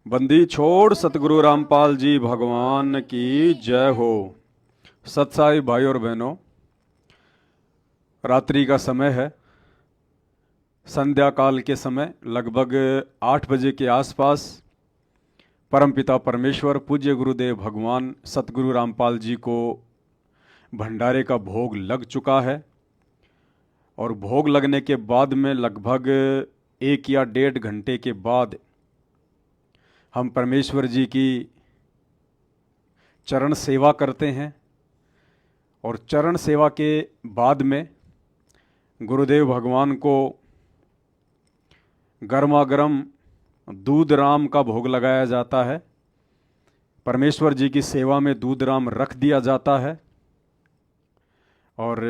बंदी छोड़ सतगुरु रामपाल जी भगवान की जय हो। सत्साई भाई और बहनों, रात्रि का समय है। संध्या काल के समय लगभग 8 बजे के आसपास परमपिता परमेश्वर पूज्य गुरुदेव भगवान सतगुरु रामपाल जी को भंडारे का भोग लग चुका है और भोग लगने के बाद में लगभग 1 या 1.5 घंटे के बाद हम परमेश्वर जी की चरण सेवा करते हैं और चरण सेवा के बाद में गुरुदेव भगवान को गर्मा गर्म दूध राम का भोग लगाया जाता है। परमेश्वर जी की सेवा में दूध राम रख दिया जाता है और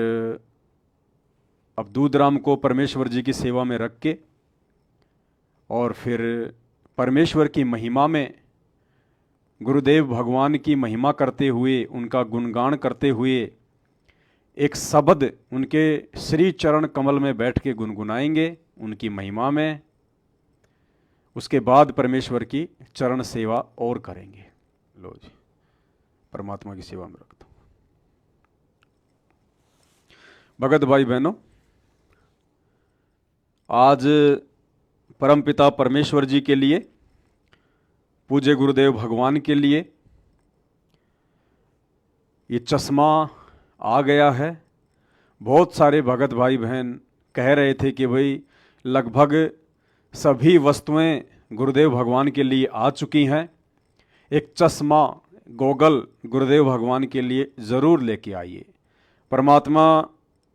अब दूध राम को परमेश्वर जी की सेवा में रख के और फिर परमेश्वर की महिमा में गुरुदेव भगवान की महिमा करते हुए, उनका गुणगान करते हुए एक शब्द उनके श्री चरण कमल में बैठ के गुनगुनाएंगे उनकी महिमा में। उसके बाद परमेश्वर की चरण सेवा और करेंगे। लो जी, परमात्मा की सेवा में रख दो। भगत भाई बहनों, आज परमपिता परमेश्वर जी के लिए, पूज्य गुरुदेव भगवान के लिए ये चश्मा आ गया है। बहुत सारे भगत भाई बहन कह रहे थे कि भाई लगभग सभी वस्तुएं गुरुदेव भगवान के लिए आ चुकी हैं, एक चश्मा गोगल गुरुदेव भगवान के लिए ज़रूर लेके आइए। परमात्मा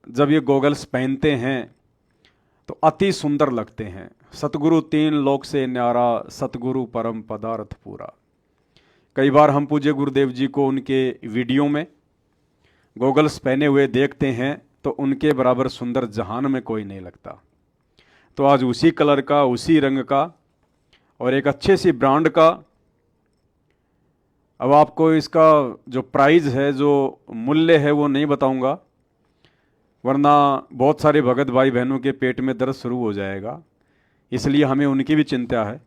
जब ये गोगल्स पहनते हैं तो अति सुंदर लगते हैं। सतगुरु 3 लोक से न्यारा, सतगुरु परम पदार्थ पूरा। कई बार हम पूज्य गुरुदेव जी को उनके वीडियो में गोगल्स पहने हुए देखते हैं तो उनके बराबर सुंदर जहान में कोई नहीं लगता। तो आज उसी कलर का, उसी रंग का और एक अच्छे सी ब्रांड का, अब आपको इसका जो प्राइस है, जो मूल्य है, वो नहीं बताऊंगा वरना बहुत सारे भगत भाई बहनों के पेट में दर्द शुरू हो जाएगा, इसलिए हमें उनकी भी चिंता है।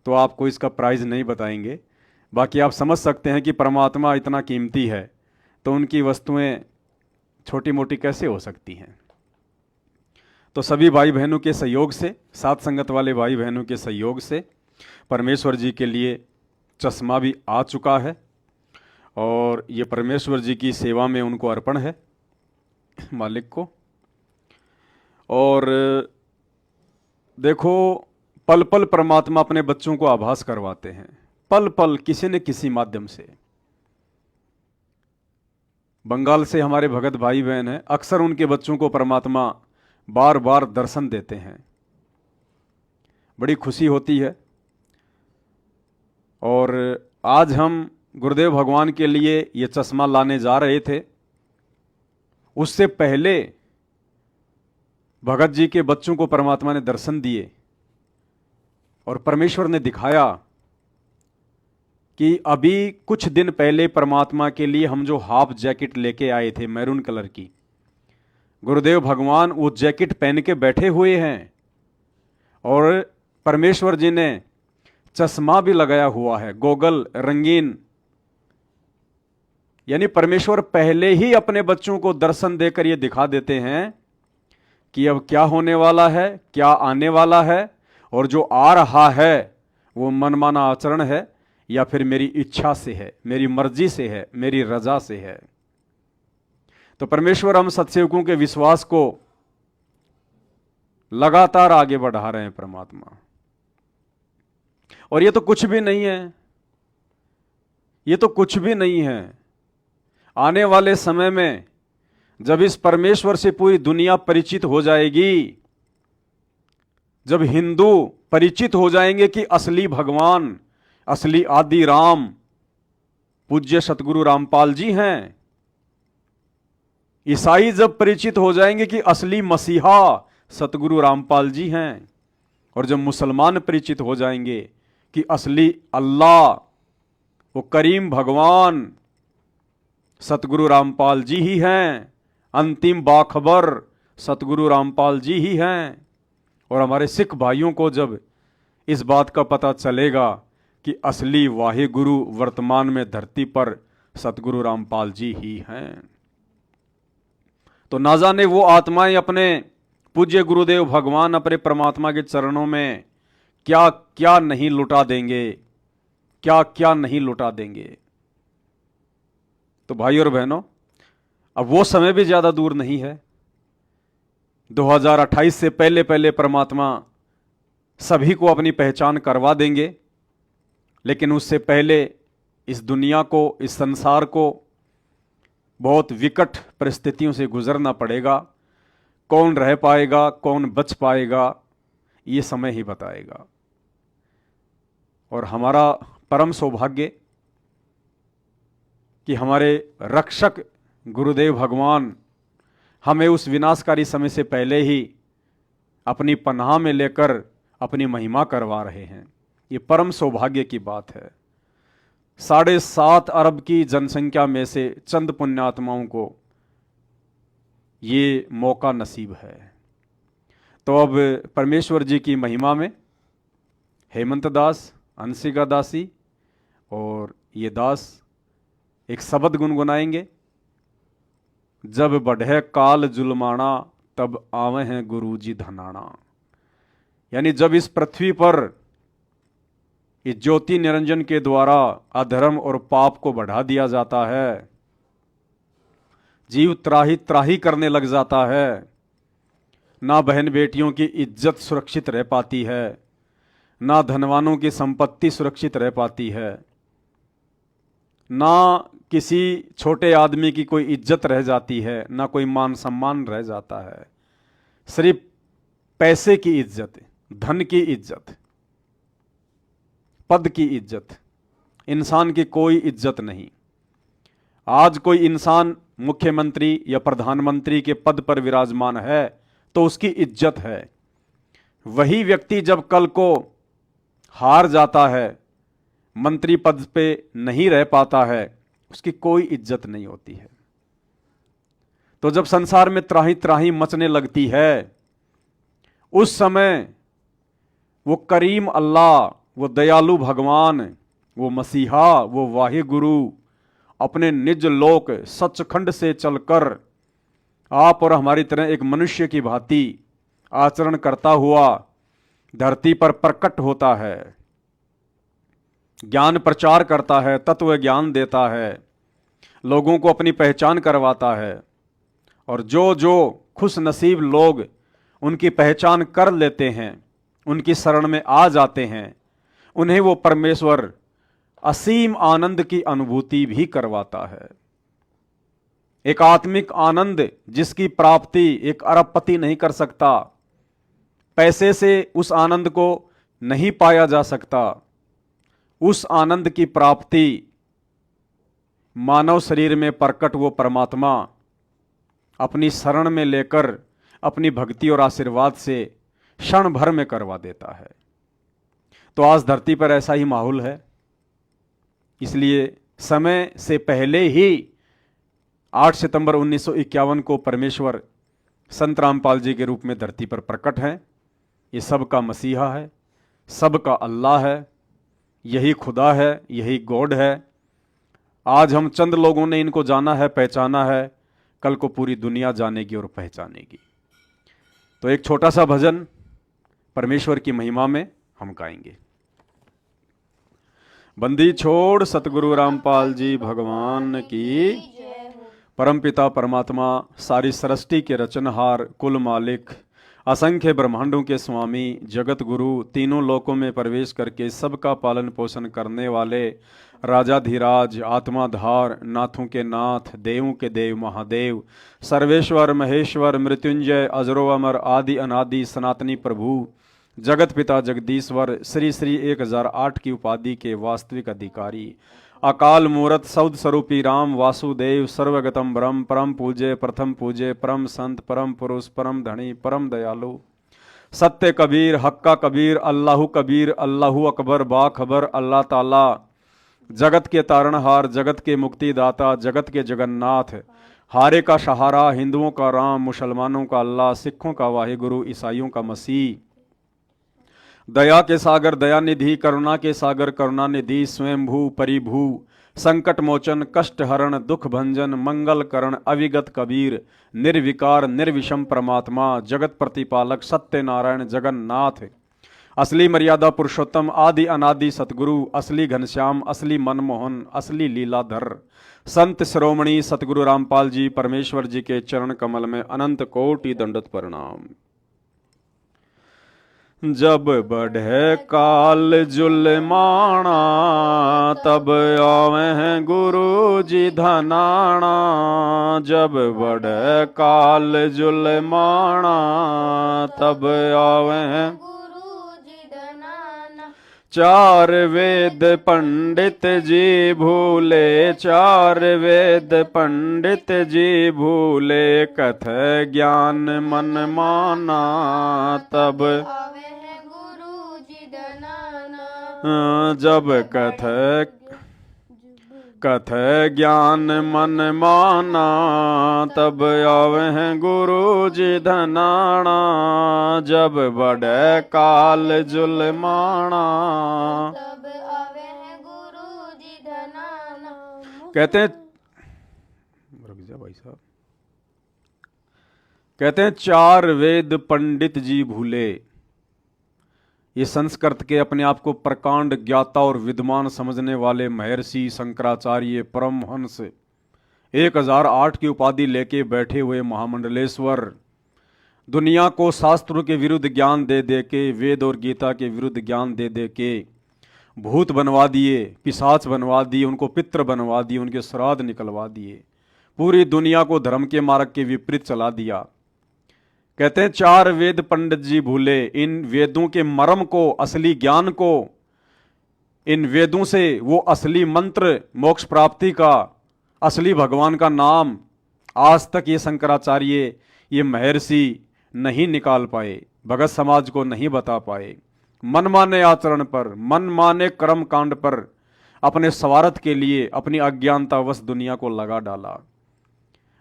तो आपको इसका प्राइस नहीं बताएंगे। बाकी आप समझ सकते हैं कि परमात्मा इतना कीमती है तो उनकी वस्तुएं छोटी मोटी कैसे हो सकती हैं। तो सभी भाई बहनों के सहयोग से, साथ संगत वाले भाई बहनों के सहयोग से परमेश्वर जी के लिए चश्मा भी आ चुका है और ये परमेश्वर जी की सेवा में उनको अर्पण है, मालिक को। और देखो, पल पल परमात्मा अपने बच्चों को आभास करवाते हैं, पल पल किसी न किसी माध्यम से। बंगाल से हमारे भगत भाई बहन हैं, अक्सर उनके बच्चों को परमात्मा बार बार दर्शन देते हैं, बड़ी खुशी होती है। और आज हम गुरुदेव भगवान के लिए ये चश्मा लाने जा रहे थे, उससे पहले भगत जी के बच्चों को परमात्मा ने दर्शन दिए और परमेश्वर ने दिखाया कि अभी कुछ दिन पहले परमात्मा के लिए हम जो हाफ जैकेट लेके आए थे मैरून कलर की, गुरुदेव भगवान वो जैकेट पहन के बैठे हुए हैं और परमेश्वर जी ने चश्मा भी लगाया हुआ है, गोगल रंगीन। यानी परमेश्वर पहले ही अपने बच्चों को दर्शन देकर ये दिखा देते हैं कि अब क्या होने वाला है, क्या आने वाला है, और जो आ रहा है वो मनमाना आचरण है या फिर मेरी इच्छा से है, मेरी मर्जी से है, मेरी रजा से है। तो परमेश्वर हम सत्सेवकों के विश्वास को लगातार आगे बढ़ा रहे हैं परमात्मा। और ये तो कुछ भी नहीं है, ये तो कुछ भी नहीं है। आने वाले समय में जब इस परमेश्वर से पूरी दुनिया परिचित हो जाएगी, जब हिंदू परिचित हो जाएंगे कि असली भगवान, असली आदि राम पूज्य सतगुरु रामपाल जी हैं, ईसाई जब परिचित हो जाएंगे कि असली मसीहा सतगुरु रामपाल जी हैं, और जब मुसलमान परिचित हो जाएंगे कि असली अल्लाह, वो करीम भगवान सतगुरु रामपाल जी ही हैं, अंतिम बाखबर सतगुरु रामपाल जी ही हैं। और हमारे सिख भाइयों को जब इस बात का पता चलेगा कि असली वाहे गुरु वर्तमान में धरती पर सतगुरु रामपाल जी ही हैं। तो ना जाने वो आत्माएं अपने पूज्य गुरुदेव भगवान अपने परमात्मा के चरणों में क्या क्या नहीं लुटा देंगे, क्या क्या नहीं लुटा देंगे। तो भाई और बहनों, अब वो समय भी ज्यादा दूर नहीं है। 2028 से पहले पहले परमात्मा सभी को अपनी पहचान करवा देंगे, लेकिन उससे पहले इस दुनिया को, इस संसार को बहुत विकट परिस्थितियों से गुजरना पड़ेगा। कौन रह पाएगा, कौन बच पाएगा, ये समय ही बताएगा। और हमारा परम सौभाग्य कि हमारे रक्षक गुरुदेव भगवान हमें उस विनाशकारी समय से पहले ही अपनी पनाह में लेकर अपनी महिमा करवा रहे हैं। ये परम सौभाग्य की बात है। 7.5 अरब की जनसंख्या में से चंद पुण्यात्माओं को ये मौका नसीब है। तो अब परमेश्वर जी की महिमा में हेमंत दास, अंशिका दासी और ये दास एक शब्द गुनगुनाएंगे। जब बढ़े काल जुलमाना तब आवे हैं गुरु जी धनाना। यानी जब इस पृथ्वी पर इस ज्योति निरंजन के द्वारा अधर्म और पाप को बढ़ा दिया जाता है, जीव त्राही त्राही करने लग जाता है, ना बहन बेटियों की इज्जत सुरक्षित रह पाती है, ना धनवानों की संपत्ति सुरक्षित रह पाती है, ना किसी छोटे आदमी की कोई इज्जत रह जाती है, ना कोई मान सम्मान रह जाता है। सिर्फ पैसे की इज्जत, धन की इज्जत, पद की इज्जत, इंसान की कोई इज्जत नहीं। आज कोई इंसान मुख्यमंत्री या प्रधानमंत्री के पद पर विराजमान है तो उसकी इज्जत है। वही व्यक्ति जब कल को हार जाता है, मंत्री पद पे नहीं रह पाता है, उसकी कोई इज्जत नहीं होती है। तो जब संसार में त्राही त्राही मचने लगती है, उस समय वो करीम अल्लाह, वो दयालु भगवान, वो मसीहा, वो वाहे गुरु अपने निज लोक सचखंड से चलकर आप और हमारी तरह एक मनुष्य की भांति आचरण करता हुआ धरती पर प्रकट होता है, ज्ञान प्रचार करता है, तत्व ज्ञान देता है, लोगों को अपनी पहचान करवाता है। और जो जो खुश नसीब लोग उनकी पहचान कर लेते हैं, उनकी शरण में आ जाते हैं, उन्हें वो परमेश्वर असीम आनंद की अनुभूति भी करवाता है। एक आत्मिक आनंद जिसकी प्राप्ति एक अरबपति नहीं कर सकता, पैसे से उस आनंद को नहीं पाया जा सकता। उस आनंद की प्राप्ति मानव शरीर में प्रकट वो परमात्मा अपनी शरण में लेकर अपनी भक्ति और आशीर्वाद से क्षण भर में करवा देता है। तो आज धरती पर ऐसा ही माहौल है। इसलिए समय से पहले ही 8 सितंबर 1951 को परमेश्वर संत रामपाल जी के रूप में धरती पर प्रकट हैं। ये सबका मसीहा है, सबका अल्लाह है, यही खुदा है, यही गॉड है। आज हम चंद लोगों ने इनको जाना है, पहचाना है, कल को पूरी दुनिया जानेगी और पहचानेगी। तो एक छोटा सा भजन परमेश्वर की महिमा में हम गाएंगे। बंदी छोड़ सतगुरु रामपाल जी भगवान की, परमपिता परमात्मा सारी सृष्टि के रचनहार, कुल मालिक, असंख्य ब्रह्मांडों के स्वामी, जगत गुरु, तीनों लोकों में प्रवेश करके सबका पालन पोषण करने वाले राजाधिराज, आत्माधार, नाथों के नाथ, देवों के देव महादेव, सर्वेश्वर महेश्वर, मृत्युंजय, अजरो अमर, आदि अनादि सनातनी प्रभु, जगत पिता जगदीश्वर, श्री श्री 1008 की उपाधि के वास्तविक अधिकारी, अकाल मूरत सौद स्वरूपी राम वासुदेव, सर्वगतम ब्रह्म, परम पूज्य, प्रथम पूज्य, परम संत, परम पुरुष, परम धनी, परम दयालु, सत्य कबीर, हक्का कबीर, अल्लाहु कबीर, अल्लाहु अकबर, बाखबर, अल्लाह ताला, जगत के तारणहार, जगत के मुक्तिदाता, जगत के जगन्नाथ, हारे का सहारा, हिंदुओं का राम, मुसलमानों का अल्लाह, सिखों का वाहिगुरु, ईसाइयों का मसीह, दया के सागर दयानिधि, करुणा के सागर करुणानिधि, स्वयंभू परिभू, संकट मोचन, कष्ट हरण, दुख भंजन, मंगल करण, अविगत कबीर, निर्विकार निर्विषम परमात्मा, जगत प्रतिपालक, सत्य नारायण जगन्नाथ, असली मर्यादा पुरुषोत्तम, आदि अनादि सतगुरु, असली घनश्याम, असली मनमोहन, असली लीलाधर, संत शिरोमणि सतगुरु रामपाल जी परमेश्वर जी के चरण कमल में अनंत कोटि दंडवत प्रणाम। जब बढ़े काल जुलमाना, तब आवे गुरु जी धनाना। जब बढ़े काल जुलमाना, तब आवे गुरु जी धनाना। चार वेद पंडित जी भूले, चार वेद पंडित जी भूले, कथ ज्ञान मन माना, तब आवे हैं गुरु जी धनाना। जब कथ ज्ञान मन माना, तब आवे हैं गुरु जी धनाना। जब बढ़े काल जुलमाना, तब आवे हैं गुरु जी धनाना। कहते हैं, रुक जा भाई साहब, कहते हैं चार वेद पंडित जी भूले। ये संस्कृत के अपने आप को प्रकांड ज्ञाता और विद्वान समझने वाले महर्षि शंकराचार्य परमहंस 1008 की उपाधि लेके बैठे हुए महामंडलेश्वर, दुनिया को शास्त्रों के विरुद्ध ज्ञान दे दे के, वेद और गीता के विरुद्ध ज्ञान दे दे के भूत बनवा दिए, पिशाच बनवा दिए, उनको पितृ बनवा दिए, उनके श्राद्ध निकलवा दिए, पूरी दुनिया को धर्म के मार्ग के विपरीत चला दिया। कहते हैं चार वेद पंडित जी भूले। इन वेदों के मर्म को, असली ज्ञान को, इन वेदों से वो असली मंत्र, मोक्ष प्राप्ति का, असली भगवान का नाम आज तक ये शंकराचार्य, ये महर्षि नहीं निकाल पाए, भगत समाज को नहीं बता पाए। मनमाने आचरण पर, मनमाने कर्म कांड पर अपने स्वार्थ के लिए अपनी अज्ञानतावश दुनिया को लगा डाला।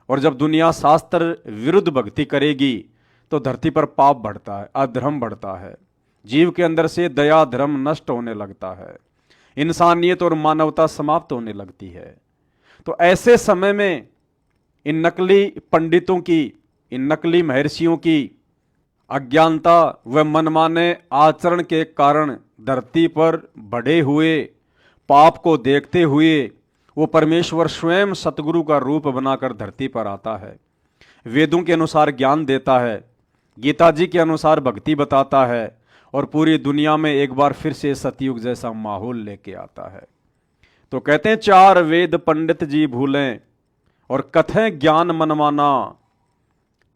और जब दुनिया शास्त्र विरुद्ध भक्ति करेगी तो धरती पर पाप बढ़ता है, अधर्म बढ़ता है, जीव के अंदर से दया धर्म नष्ट होने लगता है, इंसानियत और मानवता समाप्त होने लगती है। तो ऐसे समय में इन नकली पंडितों की, इन नकली महर्षियों की अज्ञानता व मनमाने आचरण के कारण धरती पर बढ़े हुए पाप को देखते हुए वो परमेश्वर स्वयं सतगुरु का रूप बनाकर धरती पर आता है, वेदों के अनुसार ज्ञान देता है, गीता जी के अनुसार भक्ति बताता है और पूरी दुनिया में एक बार फिर से सतयुग जैसा माहौल लेके आता है। तो कहते हैं चार वेद पंडित जी भूलें और कथें ज्ञान मनमाना,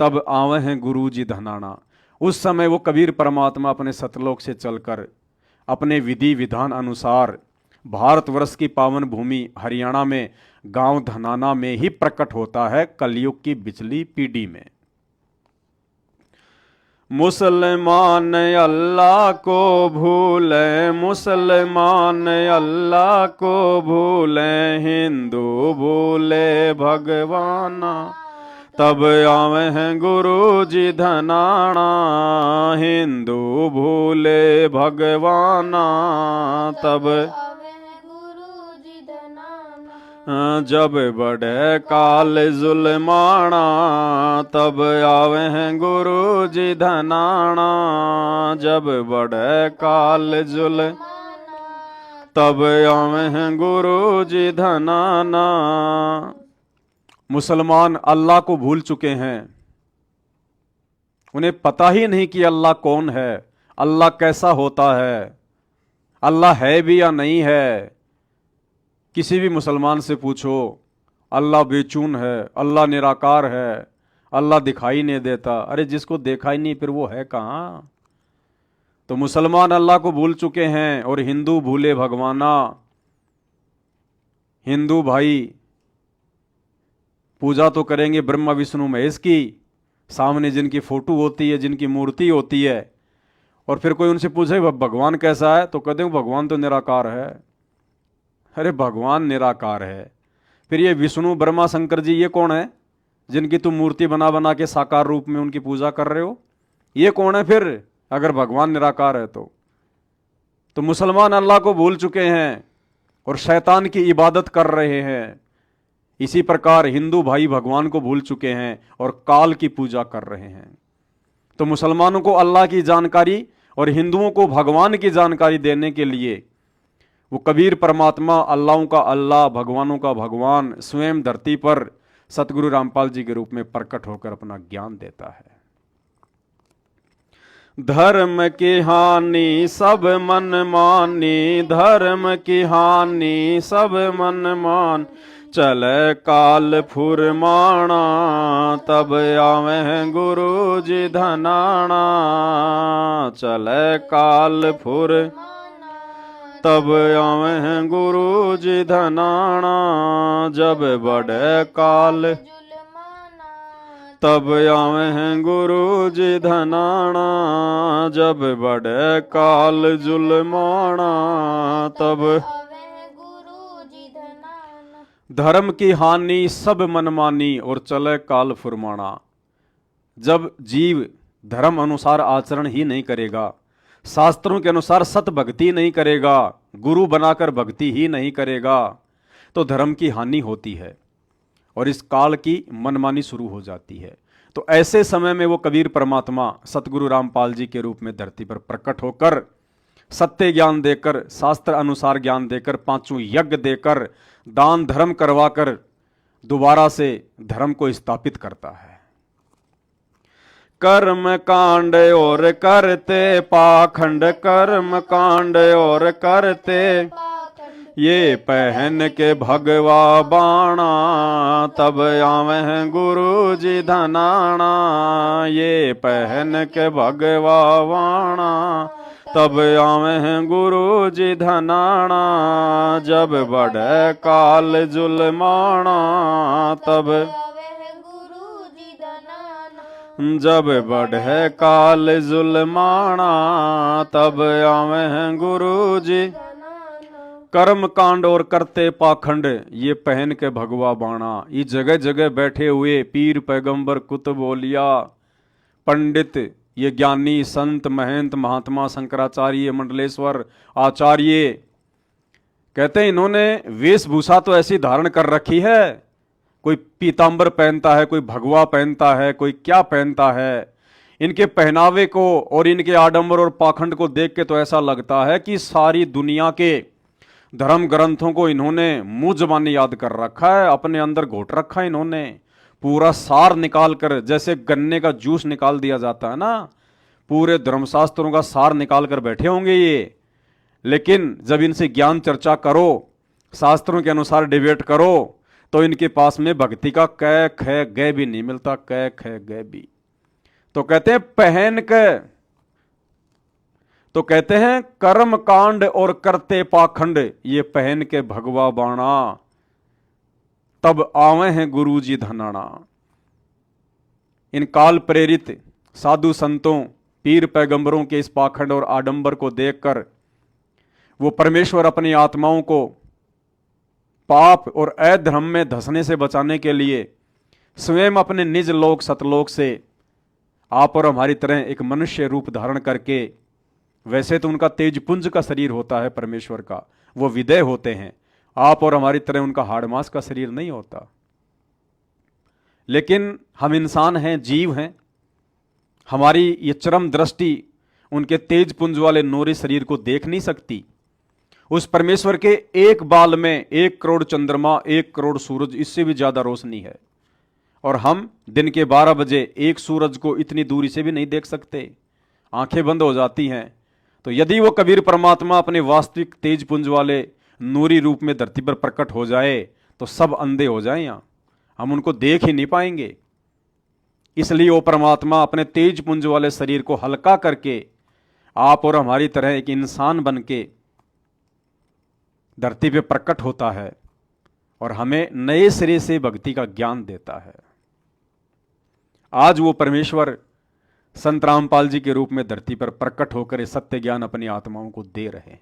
तब आवे हैं गुरु जी धनाना। उस समय वो कबीर परमात्मा अपने सतलोक से चलकर अपने विधि विधान अनुसार भारतवर्ष की पावन भूमि हरियाणा में गांव धनाना में ही प्रकट होता है, कलयुग की बिचली पीढ़ी में। मुसलमान अल्लाह को भूले, मुसलमान अल्लाह को भूले, हिंदू भूले भगवाना, तब आवे हैं गुरु जी धनाना। हिंदू भूले भगवाना, तब आवे हैं गुरु जी धनाना। जब बढ़े काल जुलमाना, तब आवे हैं गुरु जी धनाना। जब बढ़े काल तब आवे हैं गुरु जी धनाना। मुसलमान अल्लाह को भूल चुके हैं, उन्हें पता ही नहीं कि अल्लाह कौन है, अल्लाह कैसा होता है, अल्लाह है भी या नहीं है। किसी भी मुसलमान से पूछो, अल्लाह बेचून है, अल्लाह निराकार है, अल्लाह दिखाई नहीं देता। अरे जिसको देखा ही नहीं फिर वो है कहाँ? तो मुसलमान अल्लाह को भूल चुके हैं और हिंदू भूले भगवाना। हिंदू भाई पूजा तो करेंगे ब्रह्मा विष्णु महेश की, सामने जिनकी फोटो होती है, जिनकी मूर्ति होती है, और फिर कोई उनसे पूछे भगवान कैसा है तो कहते हैं भगवान तो निराकार है। अरे भगवान निराकार है, फिर ये विष्णु ब्रह्मा शंकर जी ये कौन है जिनकी तुम मूर्ति बना बना के साकार रूप में उनकी पूजा कर रहे हो? ये कौन है फिर अगर भगवान निराकार है तो? तो मुसलमान अल्लाह को भूल चुके हैं और शैतान की इबादत कर रहे हैं। इसी प्रकार हिंदू भाई भगवान को भूल चुके हैं और काल की पूजा कर रहे हैं। तो मुसलमानों को अल्लाह की जानकारी और हिंदुओं को भगवान की जानकारी देने के लिए वो कबीर परमात्मा अल्लाहों का अल्लाह, भगवानों का भगवान स्वयं धरती पर सतगुरु रामपाल जी के रूप में प्रकट होकर अपना ज्ञान देता है। धर्म की हानि सब मन मानी, धर्म की हानि सब मन मान, चले काल फुरमाना, तब आवे गुरु जी धनाना, चले काल फुर तब आवे गुरु जी धनाना, जब बढ़े काल तब आवे गुरु जी धनाना, जब बढ़े काल जुलमाना, तब धर्म की हानि सब मनमानी और चले काल फुरमाना। जब जीव धर्म अनुसार आचरण ही नहीं करेगा, शास्त्रों के अनुसार सत भक्ति नहीं करेगा, गुरु बनाकर भक्ति ही नहीं करेगा, तो धर्म की हानि होती है और इस काल की मनमानी शुरू हो जाती है। तो ऐसे समय में वो कबीर परमात्मा सतगुरु रामपाल जी के रूप में धरती पर प्रकट होकर सत्य ज्ञान देकर, शास्त्र अनुसार ज्ञान देकर, पांचों यज्ञ देकर, दान धर्म करवाकर दोबारा से धर्म को स्थापित करता है। कर्म कांड और करते पाखंड, कर्म कांड और करते ये पहन के भगवा बाणा, तब आवे गुरु जी धनाना, ये पहन के भगवा बाणा, तब आवे गुरु जी धनाना, जब बढ़े काल जुलमाना, तब जब बढ़े काल जुलमाना, तब आवे गुरु जी। कर्म कांड और करते पाखंड ये पहन के भगवा बाणा, ये जगह जगह बैठे हुए पीर पैगंबर कुतुब औलिया पंडित, ये ज्ञानी संत महंत महात्मा शंकराचार्य मंडलेश्वर आचार्य, कहते हैं इन्होंने वेशभूषा तो ऐसी धारण कर रखी है, कोई पीतांबर पहनता है, कोई भगवा पहनता है, कोई क्या पहनता है। इनके पहनावे को और इनके आडंबर और पाखंड को देख के तो ऐसा लगता है कि सारी दुनिया के धर्म ग्रंथों को इन्होंने मुंह जबानी याद कर रखा है, अपने अंदर घोट रखा है इन्होंने, पूरा सार निकाल कर, जैसे गन्ने का जूस निकाल दिया जाता है ना, पूरे धर्मशास्त्रों का सार निकाल कर बैठे होंगे ये। लेकिन जब इनसे ज्ञान चर्चा करो, शास्त्रों के अनुसार डिबेट करो, तो इनके पास में भक्ति का कै ख गै भी नहीं मिलता, कै ख गै भी। तो कहते हैं पहन के, तो कहते हैं कर्म कांड और करते पाखंड ये पहन के भगवा बाणा, तब आवे हैं गुरु जी धनाना। इन काल प्रेरित साधु संतों पीर पैगंबरों के इस पाखंड और आडंबर को देखकर वो परमेश्वर अपनी आत्माओं को पाप और अधर्म में धंसने से बचाने के लिए स्वयं अपने निज लोक सतलोक से आप और हमारी तरह एक मनुष्य रूप धारण करके, वैसे तो उनका तेजपुंज का शरीर होता है परमेश्वर का, वो विदेह होते हैं, आप और हमारी तरह उनका हाड़ मांस का शरीर नहीं होता। लेकिन हम इंसान हैं, जीव हैं, हमारी ये चरम दृष्टि उनके तेजपुंज वाले नूरी शरीर को देख नहीं सकती। उस परमेश्वर के एक बाल में 1 करोड़ चंद्रमा, 1 करोड़ सूरज, इससे भी ज्यादा रोशनी है, और हम दिन के 12 बजे एक सूरज को इतनी दूरी से भी नहीं देख सकते, आंखें बंद हो जाती हैं। तो यदि वो कबीर परमात्मा अपने वास्तविक तेजपुंज वाले नूरी रूप में धरती पर प्रकट हो जाए तो सब अंधे हो जाएं, यहां हम उनको देख ही नहीं पाएंगे। इसलिए वो परमात्मा अपने तेजपुंज वाले शरीर को हल्का करके आप और हमारी तरह एक इंसान बन के धरती पे प्रकट होता है और हमें नए सिरे से भक्ति का ज्ञान देता है। आज वो परमेश्वर संत रामपाल जी के रूप में धरती पर प्रकट होकर सत्य ज्ञान अपनी आत्माओं को दे रहे हैं।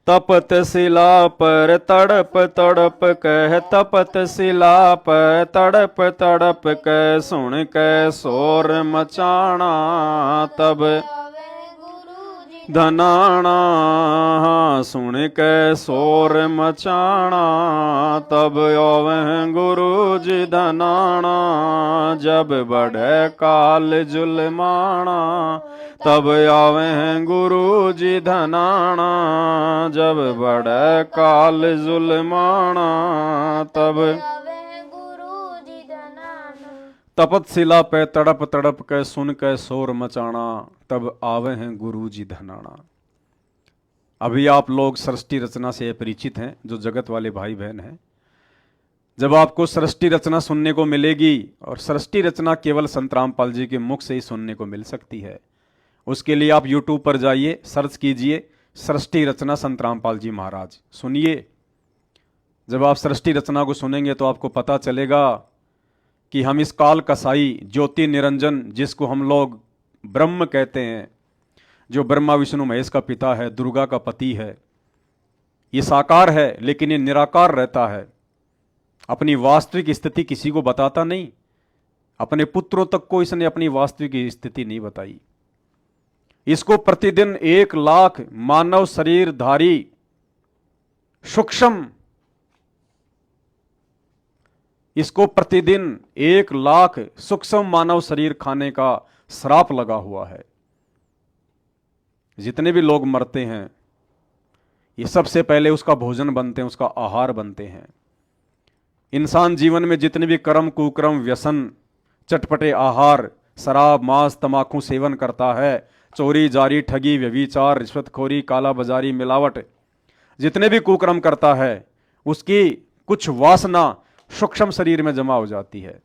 तपत शिला पर तड़प तड़प कह, तपत शिला पर तड़प तड़प कह, सुन कह शोर मचाना, तब धनाना। सुन के शोर मचाना, तब आवे गुरु जी धनाना। जब बढ़े काल जुलमाना, तब आवे गुरु जी धनाना। जब बढ़े काल जुलमाना, तब आवे हैं गुरु जी धनाना। तपतशिला पे तड़प तड़प के सुन के शोर मचाना, तब आवे हैं गुरु जी धनाना। अभी आप लोग सृष्टि रचना से परिचित हैं, जो जगत वाले भाई बहन हैं। जब आपको सृष्टि रचना सुनने को मिलेगी, और सृष्टि रचना केवल संत रामपाल जी के मुख से ही सुनने को मिल सकती है, उसके लिए आप YouTube पर जाइए, सर्च कीजिए सृष्टि रचना संत रामपाल जी महाराज, सुनिए। जब आप सृष्टि रचना को सुनेंगे तो आपको पता चलेगा कि हम इस काल कसाई ज्योति निरंजन, जिसको हम लोग ब्रह्म कहते हैं, जो ब्रह्मा विष्णु महेश का पिता है, दुर्गा का पति है, ये साकार है लेकिन ये निराकार रहता है। अपनी वास्तविक स्थिति किसी को बताता नहीं, अपने पुत्रों तक को इसने अपनी वास्तविक स्थिति नहीं बताई। इसको प्रतिदिन 1 लाख मानव शरीरधारी सूक्ष्म, इसको प्रतिदिन 1 लाख सूक्ष्म मानव शरीर खाने का श्राप लगा हुआ है। जितने भी लोग मरते हैं, ये सबसे पहले उसका भोजन बनते हैं, उसका आहार बनते हैं। इंसान जीवन में जितने भी कर्म कुकर्म व्यसन, चटपटे आहार, शराब मांस तमाकू सेवन करता है, चोरी जारी ठगी व्यभिचार रिश्वतखोरी काला बाजारी मिलावट, जितने भी कुकर्म करता है, उसकी कुछ वासना सूक्ष्म शरीर में जमा हो जाती है।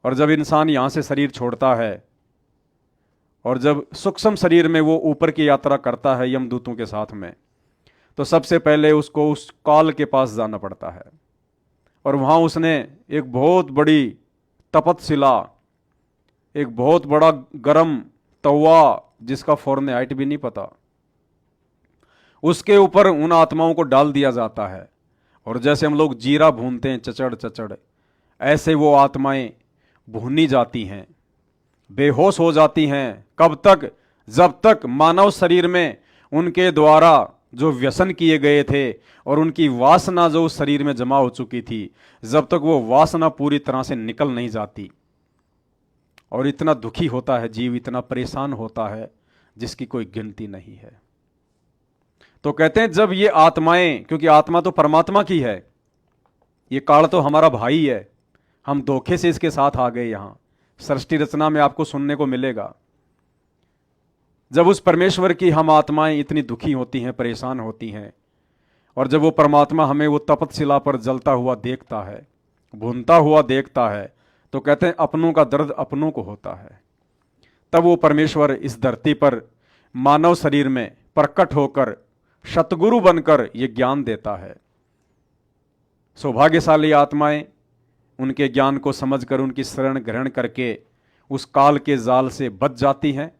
और जब इंसान यहां से शरीर छोड़ता है और जब सूक्ष्म शरीर में वो ऊपर की यात्रा करता है यमदूतों के साथ में, तो सबसे पहले उसको उस काल के पास जाना पड़ता है। और वहां उसने एक बहुत बड़ी तपतशिला, एक बहुत बड़ा गरम तवा, जिसका फौरन हाइट भी नहीं पता, उसके ऊपर उन आत्माओं को डाल दिया जाता है। और जैसे हम लोग जीरा भूनते हैं चचड़ चचड़, ऐसे वो आत्माएं भूनी जाती हैं, बेहोश हो जाती हैं। कब तक? जब तक मानव शरीर में उनके द्वारा जो व्यसन किए गए थे और उनकी वासना जो उस शरीर में जमा हो चुकी थी, जब तक वो वासना पूरी तरह से निकल नहीं जाती। और इतना दुखी होता है जीव, इतना परेशान होता है जिसकी कोई गिनती नहीं है। तो कहते हैं जब ये आत्माएं, क्योंकि आत्मा तो परमात्मा की है, ये काल तो हमारा भाई है, हम धोखे से इसके साथ आ गए। यहां सृष्टि रचना में आपको सुनने को मिलेगा, जब उस परमेश्वर की हम आत्माएं इतनी दुखी होती हैं, परेशान होती हैं, और जब वो परमात्मा हमें वो तपतशिला पर जलता हुआ देखता है, भूनता हुआ देखता है, तो कहते हैं अपनों का दर्द अपनों को होता है। तब वो परमेश्वर इस धरती पर मानव शरीर में प्रकट होकर सतगुरु बनकर ये ज्ञान देता है। सौभाग्यशाली आत्माएं उनके ज्ञान को समझकर उनकी शरण ग्रहण करके उस काल के जाल से बच जाती हैं,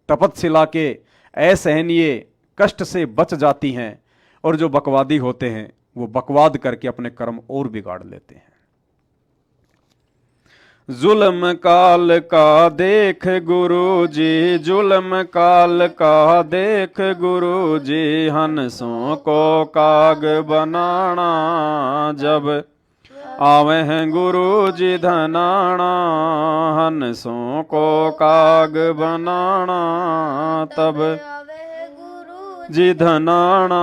तपतशिला के असहनीय कष्ट से बच जाती हैं। और जो बकवादी होते हैं वो बकवाद करके अपने कर्म और बिगाड़ लेते हैं। जुल्म काल का देख गुरु जी, जुल्म काल का देख गुरु जी, हंसों को काग बनाना। जब आवे हैं गुरु जी धनाना, हंसों को काग बनाना। तब आवे हैं गुरु जी धनाना,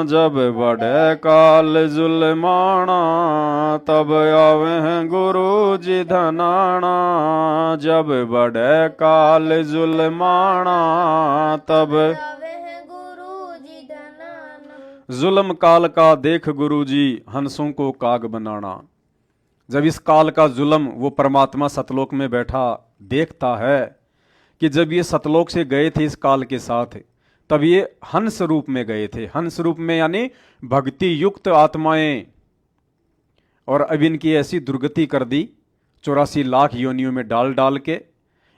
जब बढ़े काल जुलमाना। तब आवे हैं गुरु जी धनाना, जब बढ़े काल जुलमाना। तब आवे हैं गुरु जी धनाना। जुल्म काल का देख गुरु जी, हंसों को काग बनाना। जब इस काल का जुल्म वो परमात्मा सतलोक में बैठा देखता है कि जब ये सतलोक से गए थे इस काल के साथ, तब ये हंस रूप में गए थे। हंस रूप में यानी भक्ति युक्त आत्माएं, और अब इनकी ऐसी दुर्गति कर दी, 84 लाख योनियों में डाल डाल के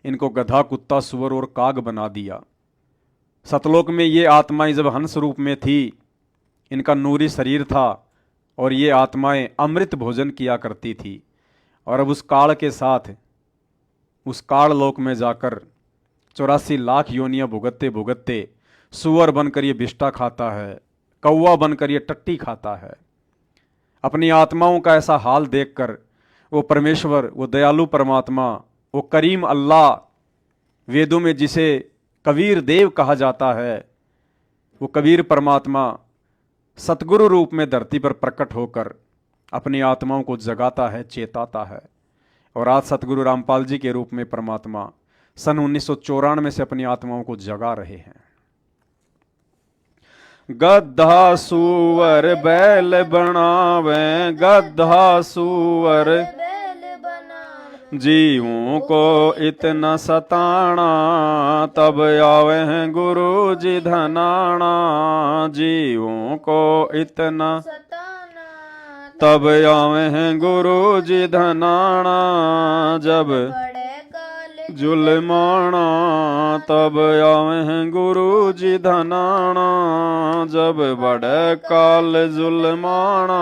इनको गधा कुत्ता सुअर और काग बना दिया। सतलोक में ये आत्माएं जब हंस रूप में थी, इनका नूरी शरीर था और ये आत्माएं अमृत भोजन किया करती थी। और अब उस काल के साथ उस काल लोक में जाकर 84 लाख योनियां भुगतते भुगतते सुअर बनकर ये बिष्टा खाता है, कौवा बनकर ये टट्टी खाता है। अपनी आत्माओं का ऐसा हाल देखकर वो परमेश्वर, वो दयालु परमात्मा, वो करीम अल्लाह, वेदों में जिसे कबीर देव कहा जाता है, वो कबीर परमात्मा सतगुरु रूप में धरती पर प्रकट होकर अपनी आत्माओं को जगाता है, चेताता है। और आज सतगुरु रामपाल जी के रूप में परमात्मा सन 1994 से अपनी आत्माओं को जगा रहे हैं। गधा सुअर बैल बनावे, गधा सुअर बैल बनावे, जीवों को इतना सताना, तब आवे हैं गुरु जी धनाना। जीवों को इतना सताना, तब आवे हैं गुरु जी धनाना। जब बड़े काल जुल्माना, तब आवे हैं गुरु जी धनाना। जब बड़े काल जुल्माना,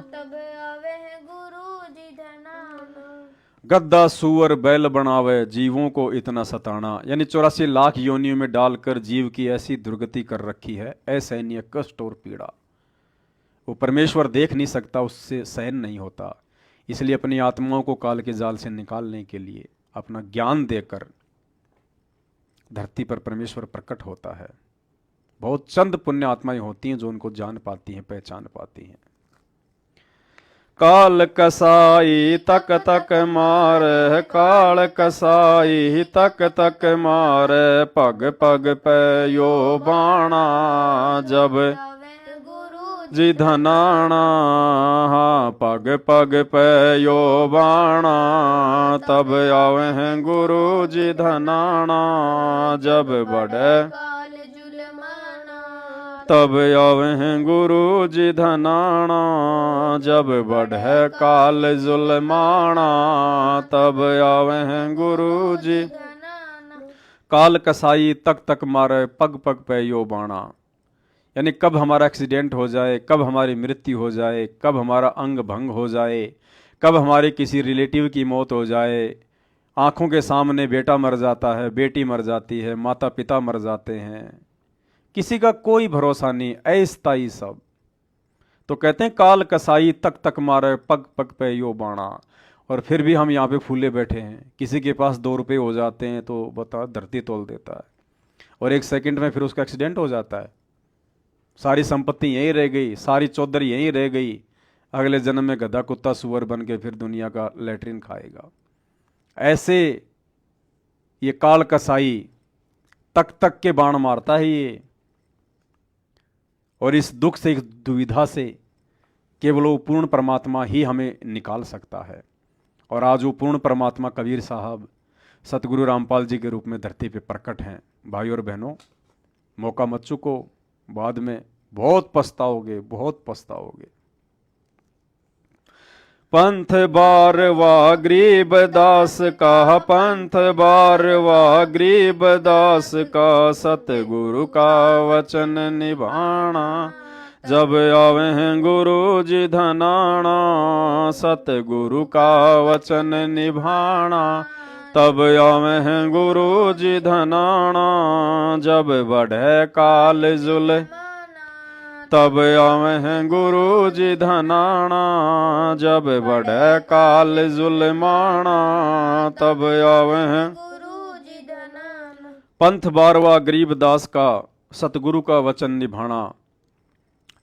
तब आवे हैं गुरु जी धनाना। गद्दा सुअर बैल बनावे, जीवों को इतना सताना। यानी 84 लाख योनियों में डालकर जीव की ऐसी दुर्गति कर रखी है, असहनीय कष्ट और पीड़ा। वो परमेश्वर देख नहीं सकता, उससे सहन नहीं होता, इसलिए अपनी आत्माओं को काल के जाल से निकालने के लिए अपना ज्ञान देकर धरती पर परमेश्वर प्रकट होता है। बहुत चंद पुण्य आत्माएं होती हैं जो उनको जान पाती हैं, पहचान पाती हैं। काल कसाई तक तक मार, काल कसाई तक तक मार, पग पग पे यो बाणा। जब आवे हैं गुरु जी धनाना, हाँ, पग पग पे यो बाणा, तब आवे हैं गुरु जी धनाना। जब बड़े काल जुलमाना, तब आवे हैं गुरु जी धनाना। जब बढ़े काल जुल्माना, तब आवे हैं गुरु जी। धनाना। काल कसाई तक तक मारे, पग पग पे यो बाणा। यानी कब हमारा एक्सीडेंट हो जाए, कब हमारी मृत्यु हो जाए, कब हमारा अंग भंग हो जाए, कब हमारे किसी रिलेटिव की मौत हो जाए। आंखों के सामने बेटा मर जाता है, बेटी मर जाती है, माता पिता मर जाते हैं, किसी का कोई भरोसा नहीं, अस्थाई सब। तो कहते हैं काल कसाई तक तक मारे, पग पग पे यो बाणा। और फिर भी हम यहाँ पे फूले बैठे हैं। किसी के पास 2 रुपये हो जाते हैं तो बता धरती तोल देता है, और 1 सेकंड में फिर उसका एक्सीडेंट हो जाता है। सारी संपत्ति यहीं रह गई, सारी चौधरी यहीं रह गई, अगले जन्म में गधा कुत्ता सुअर बन के फिर दुनिया का लेटरिन खाएगा। ऐसे ये काल कसाई तक तक के बाण मारता है ये। और इस दुख से, इस दुविधा से केवल वो पूर्ण परमात्मा ही हमें निकाल सकता है। और आज वो पूर्ण परमात्मा कबीर साहब सतगुरु रामपाल जी के रूप में धरती पे प्रकट हैं। भाई और बहनों, मौका मत चूको, बाद में बहुत पछताओगे, बहुत पछताओगे। पंथ बारवा गरीब दास का, पंथ बारवा गरीब दास का, सतगुरु का वचन निभाना। जब आवे हैं गुरु जी धनाना, सतगुरु का वचन निभाना। तब आवे हैं गुरु जी धनाना। जब बढ़े काल जुल, तब आवे हैं गुरु जी धनाना। जब बढ़े काल जुल्माना, तब आवे हैं गुरु जी धनाना। पंथ बारवा गरीब दास का, सतगुरु का वचन निभाना।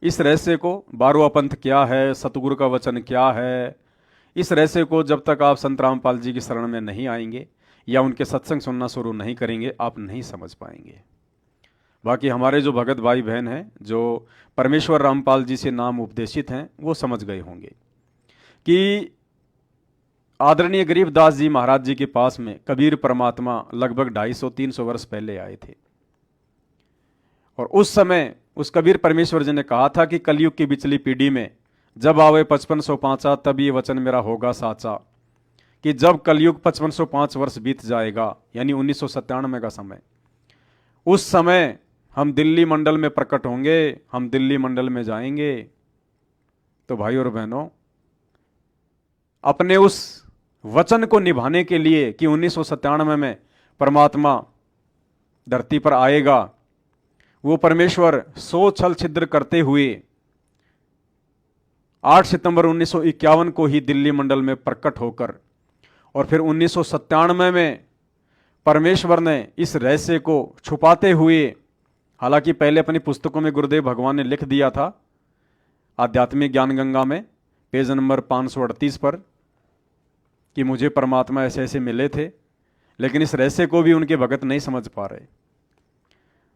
इस रहस्य को, 12वां पंथ क्या है, सतगुरु का वचन क्या है, इस रहस्य को जब तक आप संत रामपाल जी की शरण में नहीं आएंगे या उनके सत्संग सुनना शुरू नहीं करेंगे, आप नहीं समझ पाएंगे। बाकी हमारे जो भगत भाई बहन हैं, जो परमेश्वर रामपाल जी से नाम उपदेशित हैं, वो समझ गए होंगे कि आदरणीय गरीबदास जी महाराज जी के पास में कबीर परमात्मा लगभग 250-300 वर्ष पहले आए थे। और उस समय उस कबीर परमेश्वर जी ने कहा था कि कलयुग की बिचली पीढ़ी में जब आवे 5505 तब ये वचन मेरा होगा साचा, कि जब कलयुग 5505 वर्ष बीत जाएगा, यानी 1997 का समय, उस समय हम दिल्ली मंडल में प्रकट होंगे, हम दिल्ली मंडल में जाएंगे। तो भाई और बहनों, अपने उस वचन को निभाने के लिए कि 1997 में परमात्मा धरती पर आएगा, वो परमेश्वर 100 छल छिद्र करते हुए 8 सितंबर 1951 को ही दिल्ली मंडल में प्रकट होकर, और फिर 1997 में परमेश्वर ने इस रहस्य को छुपाते हुए, हालांकि पहले अपनी पुस्तकों में गुरुदेव भगवान ने लिख दिया था आध्यात्मिक ज्ञान गंगा में पेज नंबर 538 पर कि मुझे परमात्मा ऐसे ऐसे मिले थे, लेकिन इस रहस्य को भी उनके भगत नहीं समझ पा रहे।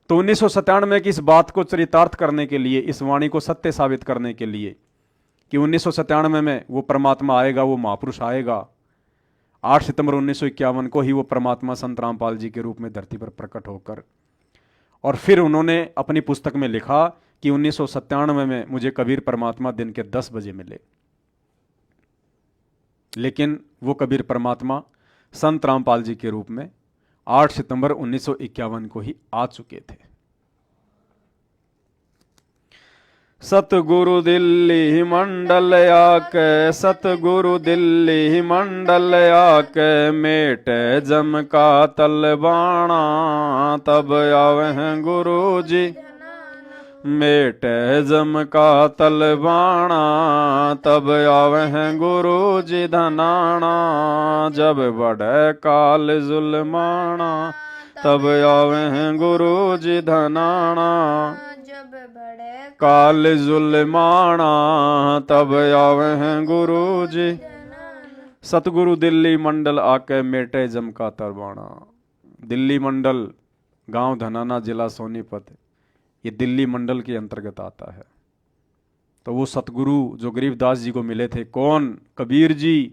तो 1997 की इस बात को चरितार्थ करने के लिए, इस वाणी को सत्य साबित करने के लिए कि 1997 में वो परमात्मा आएगा, वो महापुरुष आएगा, 8 सितंबर 1951 को ही वो परमात्मा संत रामपाल जी के रूप में धरती पर प्रकट होकर, और फिर उन्होंने अपनी पुस्तक में लिखा कि 1997 में मुझे कबीर परमात्मा दिन के 10 बजे मिले। लेकिन वो कबीर परमात्मा संत रामपाल जी के रूप में 8 सितंबर 1951 को ही आ चुके थे। सतगुरु दिल्ली मंडल आके, सतगुरु दिल्ली मंडल आके, मेट जम का तलबाणा, तब आवे गुरु जी मेट जम का तलबाणा, तब आवे गुरु जी धनाना, जब बढ़े काल जुल्माना, तब आवे गुरु जी धनाना, जब बड़े काल जुल्माना, तब आवे गुरु जी। सतगुरु दिल्ली मंडल आके, मेटे जम का तलबाणा। दिल्ली मंडल गांव धनाना, जिला सोनीपत, ये दिल्ली मंडल के अंतर्गत आता है। तो वो सतगुरु जो गरीबदास जी को मिले थे, कौन? कबीर जी।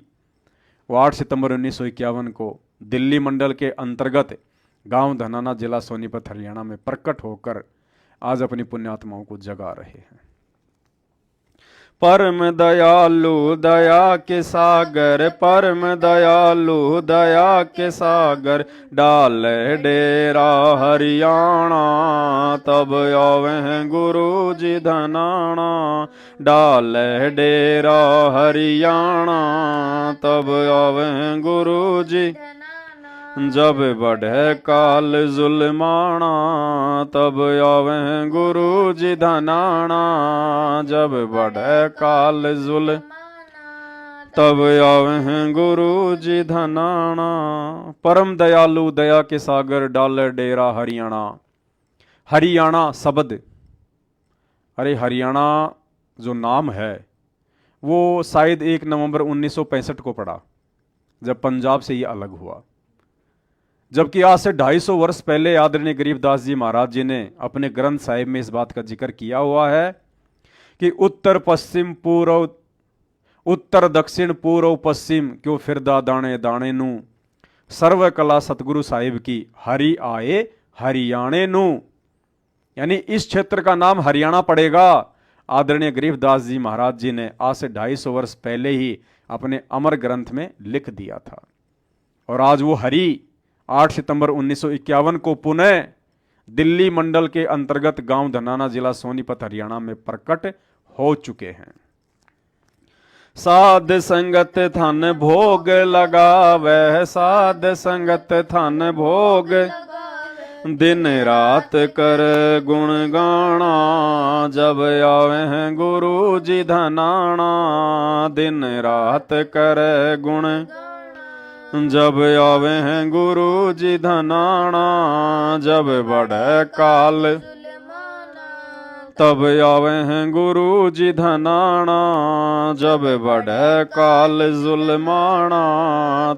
वो 8 सितंबर 1951 को दिल्ली मंडल के अंतर्गत गांव धनाना, जिला सोनीपत, हरियाणा में प्रकट होकर आज अपनी पुण्यात्माओं को जगा रहे हैं। परम दयालु दया के सागर, परम दयालु दया के सागर, डाल डेरा हरियाणा, तब आवे गुरु जी धनाना, डाल डेरा हरियाणा, तब आवे गुरु जी। जब बढ़े काल जुल्माना, तब आवे गुरु जी धनाना, जब बढ़े काल जुल, तब आवे गुरु जी धनाना। परम दयालु दया के सागर, डाल डेरा हरियाणा। हरियाणा शब्द, अरे हरियाणा जो नाम है वो शायद 1 नवंबर 1965 को पड़ा, जब पंजाब से ये अलग हुआ। जबकि आज से 250 वर्ष पहले आदरणीय गरीबदास जी महाराज जी ने अपने ग्रंथ साहिब में इस बात का जिक्र किया हुआ है कि उत्तर पश्चिम पूर्व, उत्तर दक्षिण पूर्व पश्चिम, क्यों फिरदा दाने दाने नू, सर्व कला सतगुरु साहिब की, हरि आए हरियाणे नू। यानी इस क्षेत्र का नाम हरियाणा पड़ेगा। आदरणीय गरीबदास जी महाराज जी ने आज से 250 वर्ष पहले ही अपने अमर ग्रंथ में लिख दिया था। और आज वो हरि 8 सितंबर 1951 को पुनः दिल्ली मंडल के अंतर्गत गांव धनाना, जिला सोनीपत, हरियाणा में प्रकट हो चुके हैं। साध संगत थन भोग लगावे, साध संगत थन भोग, दिन रात कर गुण गाना, जब आवे गुरु जी धनाना, दिन रात कर गुण, जब आवे हैं गुरु जी धनाना, जब बढ़े काल, तब आवे हैं गुरु जी धनाना, जब बढ़े काल जुल्माना,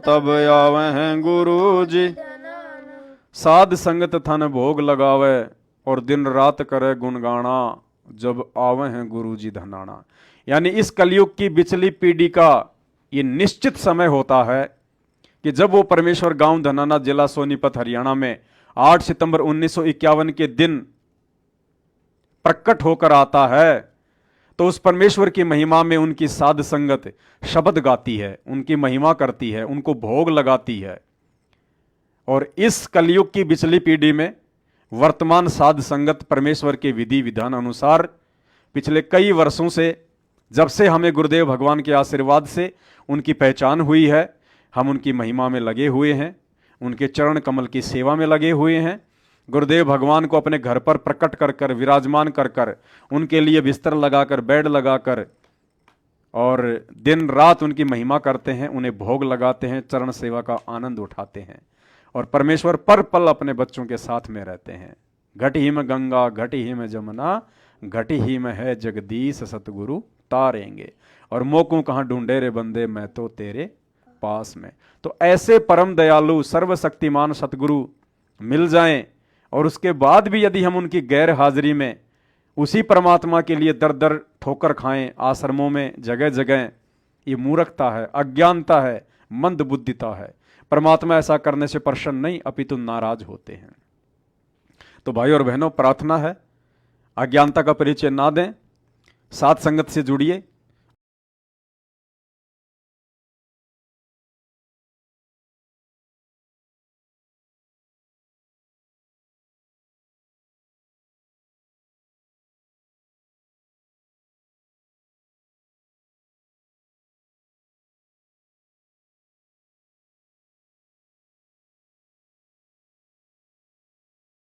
तब आवे हैं गुरु जी। साध संगत थन भोग लगावे और दिन रात करे गुणगाना, जब आवे हैं गुरु जी धनाना। यानी इस कलयुग की बिचली पीढ़ी का ये निश्चित समय होता है कि जब वो परमेश्वर गांव धनाना, जिला सोनीपत, हरियाणा में 8 सितंबर 1951 के दिन प्रकट होकर आता है, तो उस परमेश्वर की महिमा में उनकी साध संगत शब्द गाती है, उनकी महिमा करती है, उनको भोग लगाती है। और इस कलयुग की बिचली पीढ़ी में वर्तमान साध संगत परमेश्वर के विधि विधान अनुसार पिछले कई वर्षों से, जब से हमें गुरुदेव भगवान के आशीर्वाद से उनकी पहचान हुई है, हम उनकी महिमा में लगे हुए हैं, उनके चरण कमल की सेवा में लगे हुए हैं। गुरुदेव भगवान को अपने घर पर प्रकट कर कर, विराजमान कर कर, उनके लिए बिस्तर लगाकर, बेड लगाकर और दिन रात उनकी महिमा करते हैं, उन्हें भोग लगाते हैं, चरण सेवा का आनंद उठाते हैं और परमेश्वर पर पल अपने बच्चों के साथ में रहते हैं। घट ही में गंगा, घट ही में जमुना, घट ही में है जगदीश सतगुरु तारेंगे, और मोकू कहाँ ढूंढे रे बंदे, मैं तो तेरे पास में। तो ऐसे परम दयालु सर्वशक्तिमान सतगुरु मिल जाएं और उसके बाद भी यदि हम उनकी गैर हाजिरी में उसी परमात्मा के लिए दर दर ठोकर खाएं आश्रमों में जगह जगह, ये मूर्खता है, अज्ञानता है, मंद बुद्धिता है। परमात्मा ऐसा करने से प्रसन्न नहीं अपितु नाराज होते हैं। तो भाई और बहनों, प्रार्थना है अज्ञानता का परिचय ना दें, साथ संगत से जुड़िए,